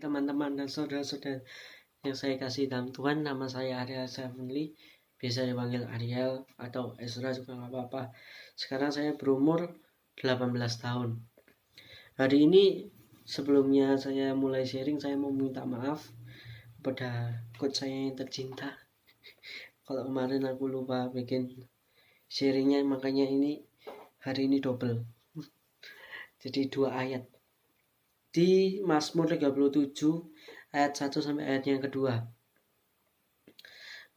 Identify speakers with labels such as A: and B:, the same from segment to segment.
A: teman-teman dan saudara-saudara yang saya kasih dalam Tuhan. Nama saya Ariel Safunli, biasa dipanggil Ariel atau Ezra juga nggak apa-apa. Sekarang saya berumur 18 tahun. Hari ini sebelumnya saya mulai sharing, saya mau minta maaf kepada coach saya yang tercinta. Kalau kemarin aku lupa bikin sharingnya, makanya ini hari ini double. Jadi 2 ayat. Di Mazmur 37 ayat 1 sampai ayat yang kedua.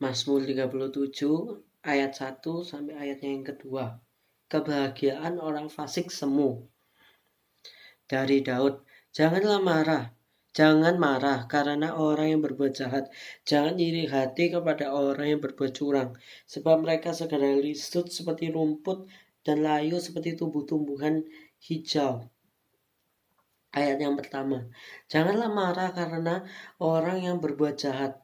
A: Mazmur 37 ayat 1 sampai ayatnya yang kedua. Kebahagiaan orang fasik semu. Dari Daud, jangan marah karena orang yang berbuat jahat. Jangan iri hati kepada orang yang berbuat curang, sebab mereka segera lisut seperti rumput dan layu seperti tumbuh-tumbuhan hijau. Ayat yang pertama, janganlah marah karena orang yang berbuat jahat.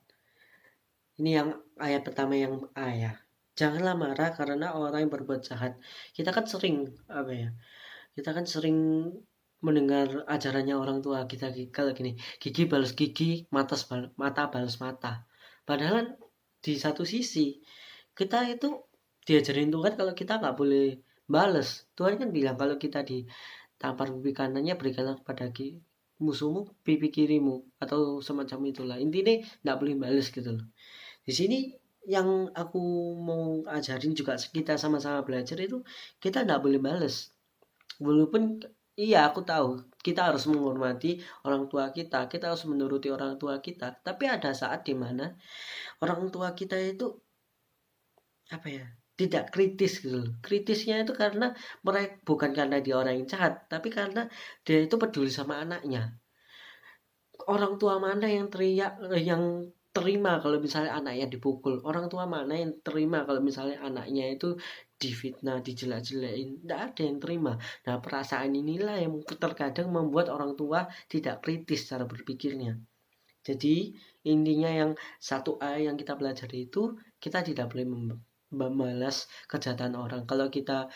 A: Ini yang ayat pertama yang ayat. Janganlah marah karena orang yang berbuat jahat. Kita kan sering mendengar ajarannya orang tua kita kalau gini, gigi balas gigi, mata balas mata. Padahal di satu sisi kita itu diajarin Tuhan kalau kita nggak boleh balas. Tuhan kan bilang kalau kita ditampar pipi kanannya, berikanlah kepada musuhmu pipi kirimu, atau semacam itulah. Intinya nggak boleh balas gitu loh. Di sini yang aku mau ajarin juga, kita sama-sama belajar itu, kita nggak boleh balas. Walaupun iya aku tahu kita harus menghormati orang tua kita harus menuruti orang tua kita, tapi ada saat dimana orang tua kita itu tidak kritis gitu loh. Kritisnya itu karena mereka, bukan karena dia orang yang jahat, tapi karena dia itu peduli sama anaknya. Orang tua mana yang terima kalau misalnya anaknya dipukul? Orang tua mana yang terima kalau misalnya anaknya itu difitnah, dijelek-jelekin? Tidak ada yang terima. Nah, perasaan inilah yang terkadang membuat orang tua tidak kritis cara berpikirnya. Jadi intinya yang satu ayat yang kita pelajari itu, kita tidak boleh membalas kejahatan orang. Kalau kita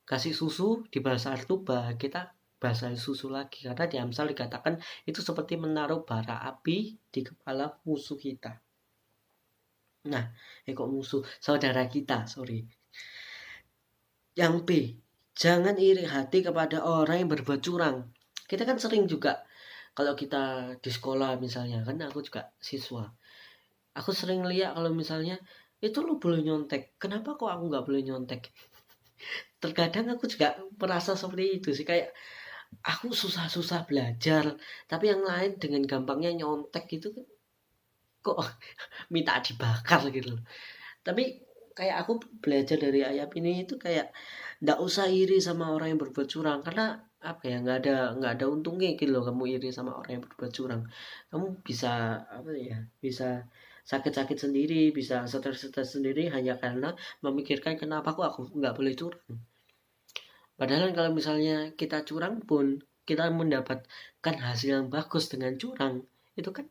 A: kasih susu dibalas air tuba, kita bahasa susu lagi, karena di Amsal dikatakan itu seperti menaruh bara api di kepala musuh kita. Nah, kok musuh? Saudara kita, sorry. Yang B, jangan iri hati kepada orang yang berbuat curang. Kita kan sering juga, kalau kita di sekolah misalnya, kan aku juga siswa, aku sering lihat kalau misalnya itu lo boleh nyontek, kenapa kok aku nggak boleh nyontek? Terkadang aku juga merasa seperti itu sih, kayak aku susah-susah belajar, tapi yang lain dengan gampangnya nyontek gitu, kok minta dibakar gitu loh. Tapi kayak aku belajar dari ayat ini itu kayak nggak usah iri sama orang yang berbuat curang, karena nggak ada untungnya gitu loh kamu iri sama orang yang berbuat curang. Kamu bisa bisa sakit-sakit sendiri, bisa stres-stres sendiri hanya karena memikirkan kenapa kok aku nggak boleh curang. Padahal kalau misalnya kita curang pun, kita mendapatkan hasil yang bagus dengan curang, itu kan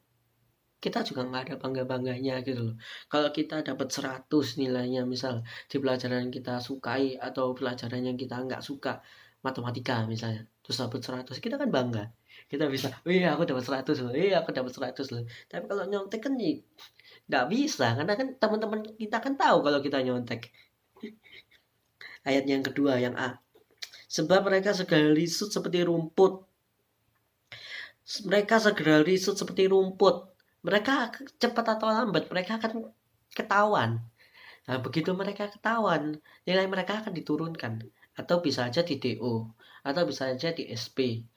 A: kita juga nggak ada bangga-bangganya gitu loh. Kalau kita dapat 100 nilainya, misal di pelajaran kita sukai atau pelajaran yang kita nggak suka, matematika misalnya, terus dapat 100, kita kan bangga. Kita bisa, iya aku dapat 100 loh, iya aku dapat 100 loh. Tapi kalau nyontek kan nggak bisa, karena kan teman-teman kita kan tahu kalau kita nyontek. Ayat yang kedua, yang A. Sebab mereka segera lisut seperti rumput. Mereka segera lisut seperti rumput. Mereka cepat atau lambat, mereka akan ketahuan. Nah, begitu mereka ketahuan, nilai mereka akan diturunkan. Atau bisa aja di DO, atau bisa aja di SP.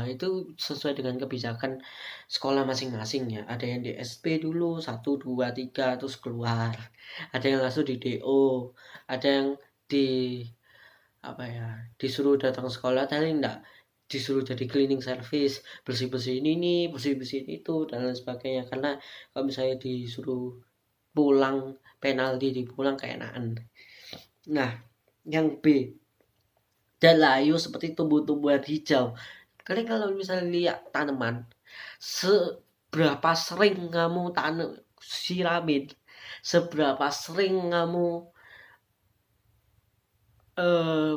A: Itu sesuai dengan kebijakan sekolah masing-masing ya. Ada yang di SP dulu, 1, 2, 3, terus keluar. Ada yang langsung di DO. Ada yang di disuruh datang sekolah, tapi enggak disuruh jadi cleaning service, bersih-bersih ini, bersih-bersih itu, dan lain sebagainya. Karena kalau misalnya disuruh pulang, penalti di pulang keenakan. Nah, yang B, dan layu seperti tumbuh-tumbuhan hijau. Kalian kalau misalnya lihat tanaman, seberapa sering kamu siramin, seberapa sering kamu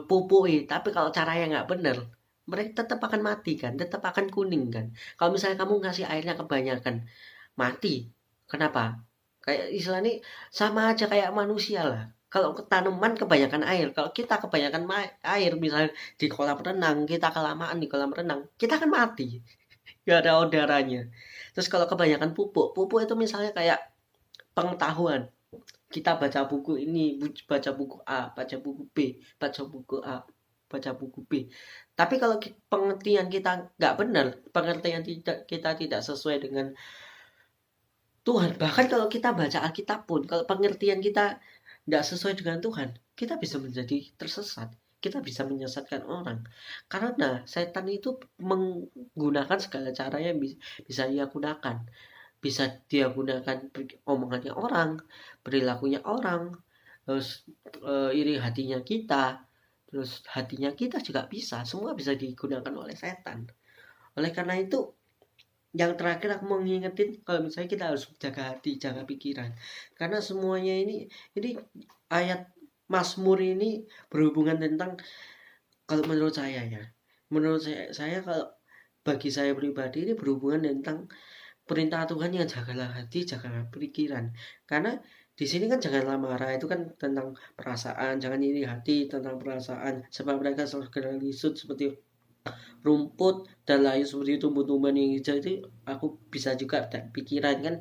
A: pupui, tapi kalau caranya nggak bener, mereka tetap akan mati kan, tetap akan kuning kan. Kalau misalnya kamu ngasih airnya kebanyakan, mati. Kenapa? Kayak istilahnya sama aja kayak manusia lah. Kalau ke tanaman kebanyakan air, kalau kita kebanyakan air, misalnya di kolam renang, kita kelamaan di kolam renang, kita akan mati. Gak ada udaranya. Terus kalau kebanyakan pupuk, pupuk itu misalnya kayak pengetahuan. Kita baca buku ini, baca buku A, baca buku B, baca buku A, baca buku B. Tapi kalau pengertian kita nggak benar, pengertian kita tidak sesuai dengan Tuhan, bahkan kalau kita baca Alkitab pun, kalau pengertian kita nggak sesuai dengan Tuhan, kita bisa menjadi tersesat. Kita bisa menyesatkan orang. Karena setan itu menggunakan segala cara yang bisa dia gunakan. Bisa dia gunakan omongannya orang, perilakunya orang, terus iri hatinya kita, terus hatinya kita juga bisa. Semua bisa digunakan oleh setan. Oleh karena itu, yang terakhir aku mau ngingetin kalau misalnya kita harus jaga hati, jaga pikiran. Karena semuanya ini ayat Mazmur ini berhubungan tentang, kalau menurut saya ya. Menurut saya kalau bagi saya pribadi ini berhubungan tentang perintah Tuhan yang jagalah hati, jagalah pikiran. Karena di sini kan janganlah marah, itu kan tentang perasaan, jangan iri hati tentang perasaan, sebab mereka segera lisut seperti rumput dan lain seperti tumbuh-tumbuhan yang hijau. Itu aku bisa juga pikiran kan,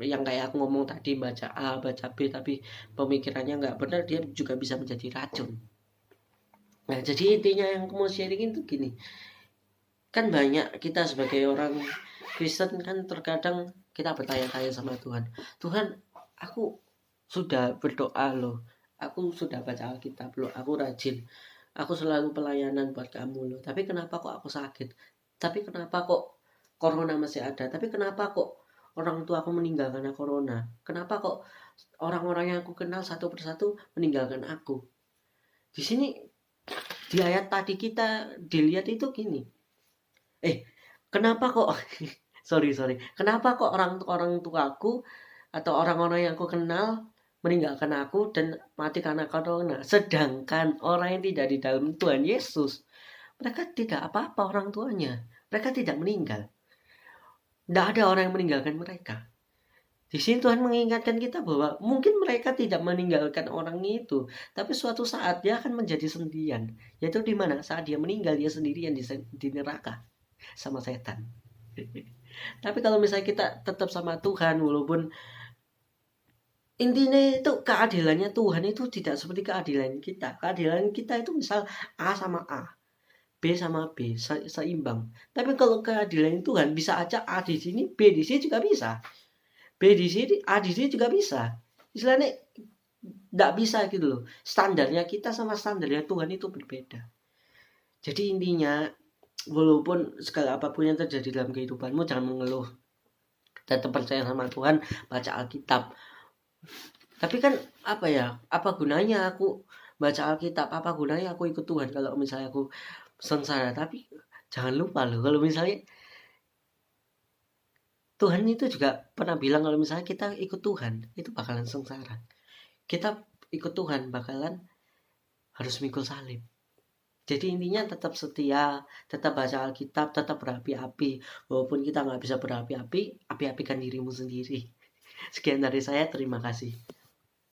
A: yang kayak aku ngomong tadi, baca A baca B tapi pemikirannya nggak benar, dia juga bisa menjadi racun. Nah jadi intinya yang aku mau sharing itu gini, kan banyak kita sebagai orang Kristen kan terkadang kita bertanya-tanya sama Tuhan, Tuhan aku sudah berdoa loh, aku sudah baca Alkitab loh, aku rajin, aku selalu pelayanan buat kamu loh, tapi kenapa kok aku sakit, tapi kenapa kok corona masih ada, tapi kenapa kok orang tua aku meninggal karena corona, kenapa kok orang-orang yang aku kenal satu persatu meninggalkan aku. Di sini di ayat tadi kita dilihat itu gini, kenapa kok sorry kenapa kok orang tuaku atau orang-orang yang aku kenal meninggalkan aku dan mati karena corona, sedangkan orang yang tidak di dalam Tuhan Yesus, mereka tidak apa-apa, orang tuanya mereka tidak meninggal, tidak ada orang yang meninggalkan mereka. Di sini Tuhan mengingatkan kita bahwa mungkin mereka tidak meninggalkan orang itu, tapi suatu saat dia akan menjadi sendirian. Yaitu di mana? Saat dia meninggal, dia sendirian di neraka sama setan. Tapi kalau misalnya kita tetap sama Tuhan, walaupun intinya itu keadilannya Tuhan itu tidak seperti keadilan kita. Keadilan kita itu misal A sama A, B sama B, seimbang. Tapi kalau keadilan Tuhan bisa aja A di sini, B di sini juga bisa. B di sini, A di sini juga bisa. Istilahnya tidak bisa gitu loh. Standarnya kita sama standarnya Tuhan itu berbeda. Jadi intinya, walaupun segala apapun yang terjadi dalam kehidupanmu, jangan mengeluh. Tetap percaya sama Tuhan, baca Alkitab. Tapi kan apa ya? Apa gunanya aku baca Alkitab? Apa gunanya aku ikut Tuhan kalau misalnya aku sengsara? Tapi jangan lupa loh, kalau misalnya Tuhan itu juga pernah bilang kalau misalnya kita ikut Tuhan, itu bakalan sengsara. Kita ikut Tuhan bakalan harus mikul salib. Jadi intinya tetap setia, tetap baca Alkitab, tetap berapi-api. Walaupun kita nggak bisa berapi-api, api-apikan dirimu sendiri. Sekian dari saya, terima kasih.